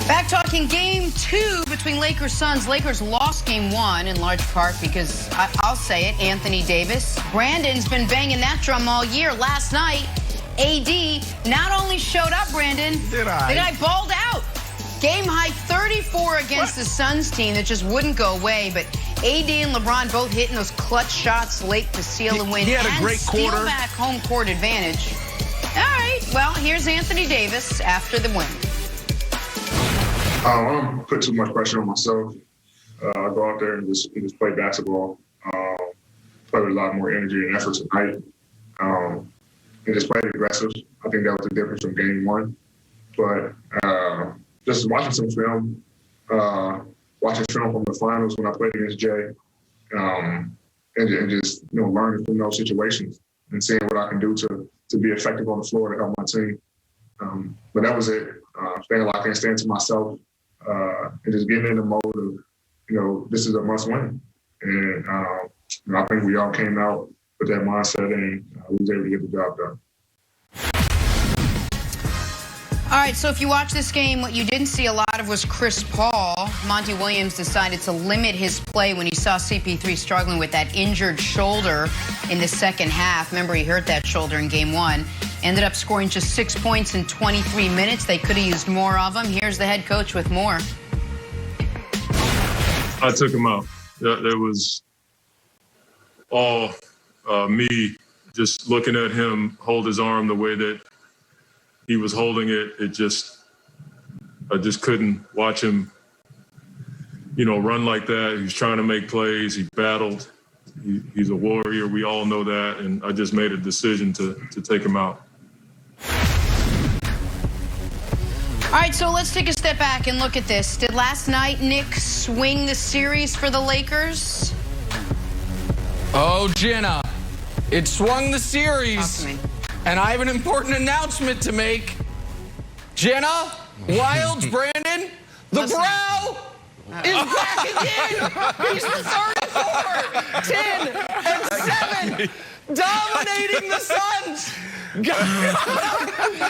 Back talking game 2 between Lakers Suns. Lakers lost game 1 in large part because, I'll say it, Anthony Davis. Brandon's been banging that drum all year. Last night, AD not only showed up, Brandon, the guy balled out. Game high 34 against the Suns team that just wouldn't go away. But AD and LeBron both hitting those clutch shots late to seal a win. He had a great quarter. Steal back home court advantage. All right, well, here's Anthony Davis after the win. I don't put too much pressure on myself. I go out there and just play basketball. Play with a lot more energy and effort tonight. And just play aggressive. I think that was the difference from game 1. But just watching some film, watching film from the finals when I played against Jay, and just learning from those situations and seeing what I can do to be effective on the floor to help my team. But that was it. Staying locked in, staying to myself, and just getting in the mode of, this is a must win. And I think we all came out with that mindset and we was able to get the job done. All right, so if you watch this game, what you didn't see a lot of was Chris Paul. Monty Williams decided to limit his play when he saw CP3 struggling with that injured shoulder in the second half. Remember, he hurt that shoulder in game 1. Ended up scoring just 6 points in 23 minutes. They could have used more of him. Here's the head coach with more. I took him out. There was all me just looking at him hold his arm the way that he was holding it. I just couldn't watch him, run like that. He was trying to make plays. He battled. He's a warrior. We all know that. And I just made a decision to take him out. All right, so let's take a step back and look at this. Did last night, Nick, swing the series for the Lakers? Oh, Jenna, it swung the series. And I have an important announcement to make. Jenna, Wilds, Brandon, the brow is back again. He's the 34, 10, and 7, dominating the Suns.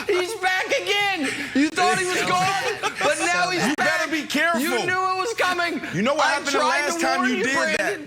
He's back again. You thought he was gone, but now he's back. You better be careful. You knew it was coming. You know what happened the last time you did that?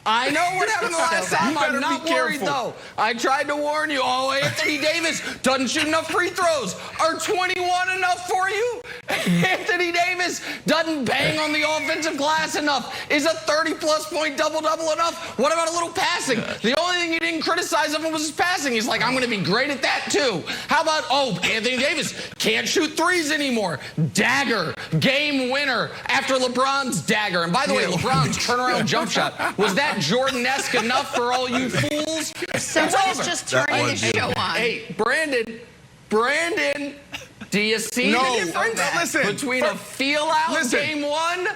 I know what happened the last time. I'm not worried, though. I tried to warn you. Oh, Anthony Davis doesn't shoot enough free throws. Are 21 enough for you? Anthony Davis doesn't bang on the offensive glass enough. Is a 30-plus point double-double enough? What about a little passing? The only thing you didn't criticize of him was his passing. He's like, I'm going to be great at that, too. How about, Anthony Davis can't shoot threes anymore. Dagger, game winner after LeBron's dagger. And by the way, LeBron's turnaround jump shot, was that Jordan-esque enough for all you fools? Somebody's just turning the show on. Hey, Brandon, do you see the difference between a feel-out game 1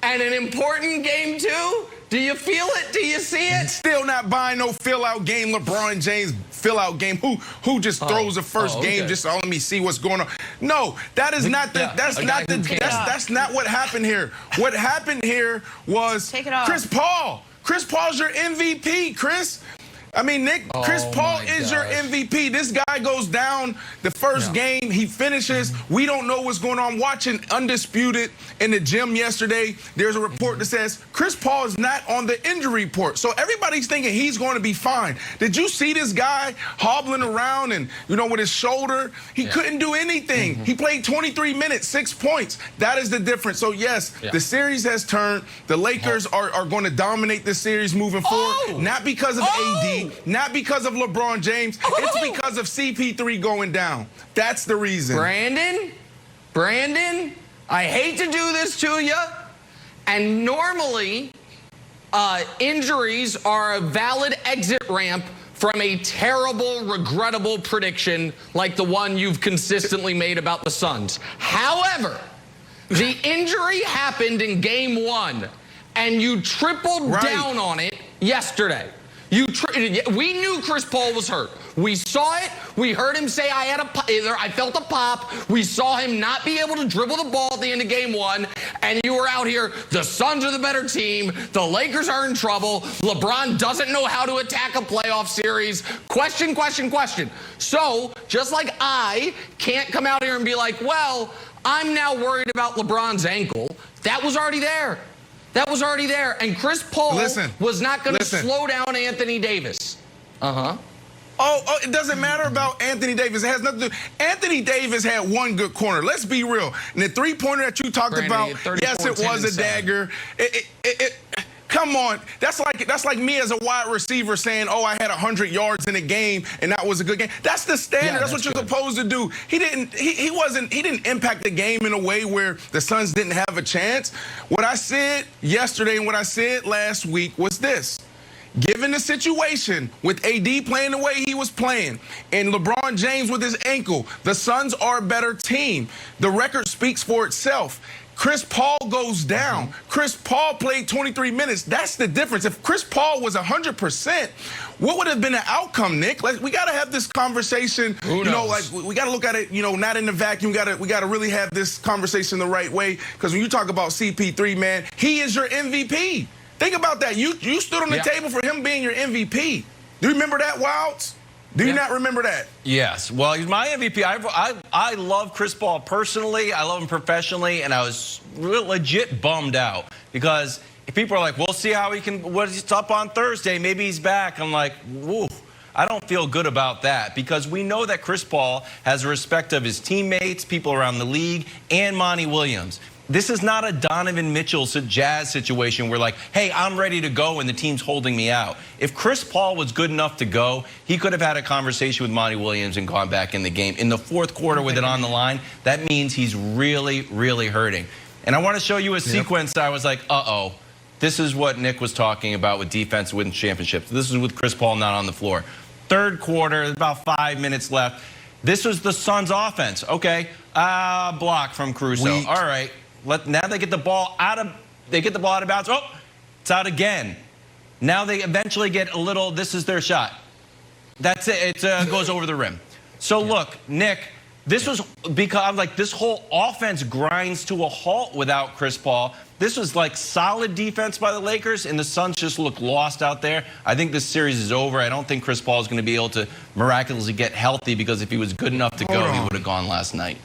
and an important game 2? Do you feel it? Do you see it? Still not buying no fill-out game. LeBron James fill-out game. Who just throws the first game just let me see what's going on? No, that is not the. That's not what happened here. What happened here was Chris Paul. Chris Paul's your MVP, Chris. I mean, Nick, Chris Paul is your MVP. This guy goes down the first game. He finishes. We don't know what's going on. Watching Undisputed in the gym yesterday, there's a report that says Chris Paul is not on the injury report. So everybody's thinking he's going to be fine. Did you see this guy hobbling around and, with his shoulder? He couldn't do anything. He played 23 minutes, 6 points. That is the difference. So, yes, the series has turned. The Lakers are going to dominate this series moving forward. Not because of AD. Not because of LeBron James. It's because of CP3 going down. That's the reason. Brandon, I hate to do this to you. And normally, injuries are a valid exit ramp from a terrible, regrettable prediction like the one you've consistently made about the Suns. However, the injury happened in game 1, and you tripled down on it yesterday. We knew Chris Paul was hurt. We saw it. We heard him say, I felt a pop. We saw him not be able to dribble the ball at the end of game 1. And you were out here, the Suns are the better team. The Lakers are in trouble. LeBron doesn't know how to attack a playoff series. Question. So, just like I can't come out here and be like, well, I'm now worried about LeBron's ankle. That was already there. And Chris Paul was not going to slow down Anthony Davis. Oh, it doesn't matter about Anthony Davis. It has nothing to do. Anthony Davis had one good corner. Let's be real. And the three-pointer that you talked about, yes, it was a dagger. Come on. That's like me as a wide receiver saying, oh, I had 100 yards in a game and that was a good game. That's the standard. Yeah, that's what you're supposed to do. He didn't impact the game in a way where the Suns didn't have a chance. What I said yesterday and what I said last week was this. Given the situation with AD playing the way he was playing and LeBron James with his ankle, the Suns are a better team. The record speaks for itself. Chris Paul goes down. Chris Paul played 23 minutes. That's the difference. If Chris Paul was 100%, what would have been the outcome, Nick? Like, we got to have this conversation. We got to look at it, not in the vacuum. We got to really have this conversation the right way. Because when you talk about CP3, man, he is your MVP. Think about that. You stood on the table for him being your MVP. Do you remember that, Wilds? Do you not remember that? Yes. Well, he's my MVP. I love Chris Paul personally. I love him professionally. And I was legit bummed out because if people are like, we'll see how he can, what's up on Thursday. Maybe he's back. I'm like, whoa. I don't feel good about that because we know that Chris Paul has the respect of his teammates, people around the league, and Monty Williams. This is not a Donovan Mitchell Jazz situation where like, hey, I'm ready to go and the team's holding me out. If Chris Paul was good enough to go, he could have had a conversation with Monty Williams and gone back in the game. In the fourth quarter with it on the line, that means he's really, really hurting. And I want to show you a sequence that I was like, uh-oh. This is what Nick was talking about with defense winning championships. This is with Chris Paul not on the floor. Third quarter, about 5 minutes left. This was the Suns' offense. Okay, block from Caruso. All right. Now they get the ball out of bounds. Oh, it's out again. Now they eventually get a little. This is their shot. That's it. It goes over the rim. So look, Nick, this was because like this whole offense grinds to a halt without Chris Paul. This was like solid defense by the Lakers, and the Suns just look lost out there. I think this series is over. I don't think Chris Paul is going to be able to miraculously get healthy because if he was good enough to go, he would have gone last night.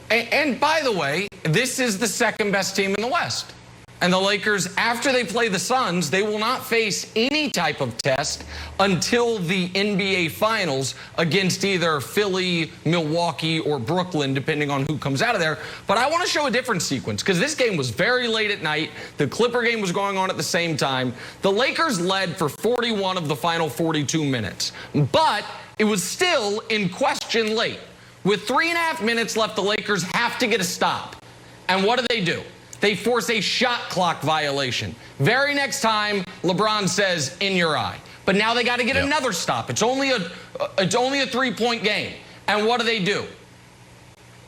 And by the way, this is the second best team in the West. And the Lakers, after they play the Suns, they will not face any type of test until the NBA Finals against either Philly, Milwaukee, or Brooklyn, depending on who comes out of there. But I want to show a different sequence because this game was very late at night. The Clipper game was going on at the same time. The Lakers led for 41 of the final 42 minutes. But it was still in question late. With 3.5 minutes left, the Lakers have to get a stop. And what do? They force a shot clock violation. Very next time, LeBron says, in your eye. But now they got to get another stop. It's only a three-point game. And what do?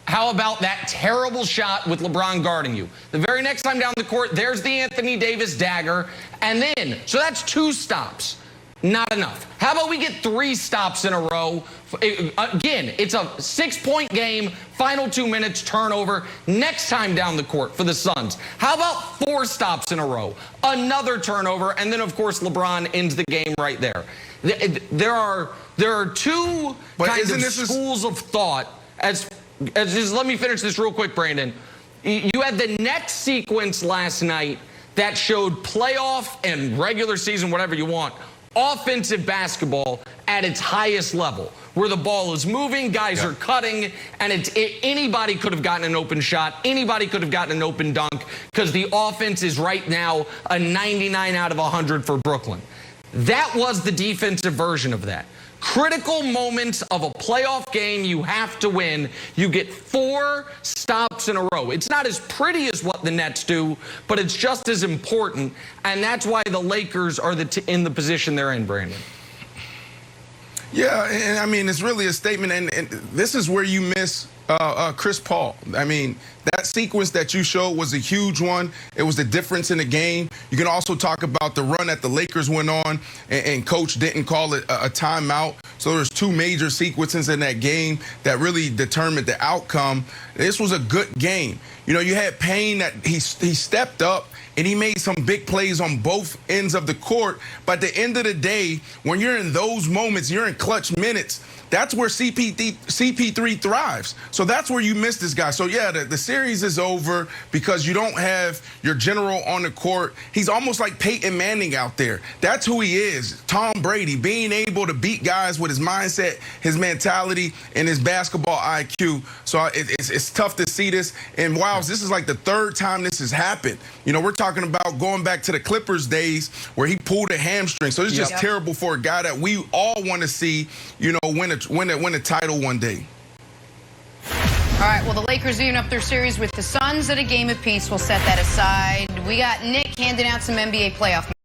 How about that terrible shot with LeBron guarding you? The very next time down the court, there's the Anthony Davis dagger. And then, so that's 2 stops. Not enough. How about we get 3 stops in a row? Again, it's a 6-point game, final 2 minutes, turnover, next time down the court for the Suns. How about 4 stops in a row? Another turnover, and then, of course, LeBron ends the game right there. There are 2 kinds of schools of thought. Just let me finish this real quick, Brandon. You had the next sequence last night that showed playoff and regular season, whatever you want, offensive basketball at its highest level, where the ball is moving, guys are cutting, and anybody could have gotten an open shot, anybody could have gotten an open dunk, because the offense is right now a 99 out of 100 for Brooklyn. That was the defensive version of that. Critical moments of a playoff game you have to win. You get 4 stops in a row. It's not as pretty as what the Nets do, but it's just as important, and that's why the Lakers are in the position they're in, Brandon. Yeah, and I mean, it's really a statement, and this is where you miss Chris Paul. I mean, that sequence that you showed was a huge one. It was the difference in the game. You can also talk about the run that the Lakers went on, and Coach didn't call it a timeout. So there's two major sequences in that game that really determined the outcome. This was a good game. You know, you had Payne that he stepped up, and he made some big plays on both ends of the court. But at the end of the day, when you're in those moments, you're in clutch minutes, that's where CP3 thrives. So that's where you miss this guy. So, yeah, the series is over because you don't have your general on the court. He's almost like Peyton Manning out there. That's who he is, Tom Brady, being able to beat guys with his mindset, his mentality, and his basketball IQ. So it's tough to see this. And, wow, this is like the third time this has happened. You know, we're talking about going back to the Clippers days where he pulled a hamstring. So it's just terrible for a guy that we all want to see, you know, win a title one day. All right, well, the Lakers even up their series with the Suns at a game apiece. We'll set that aside. We got Nick handing out some NBA playoff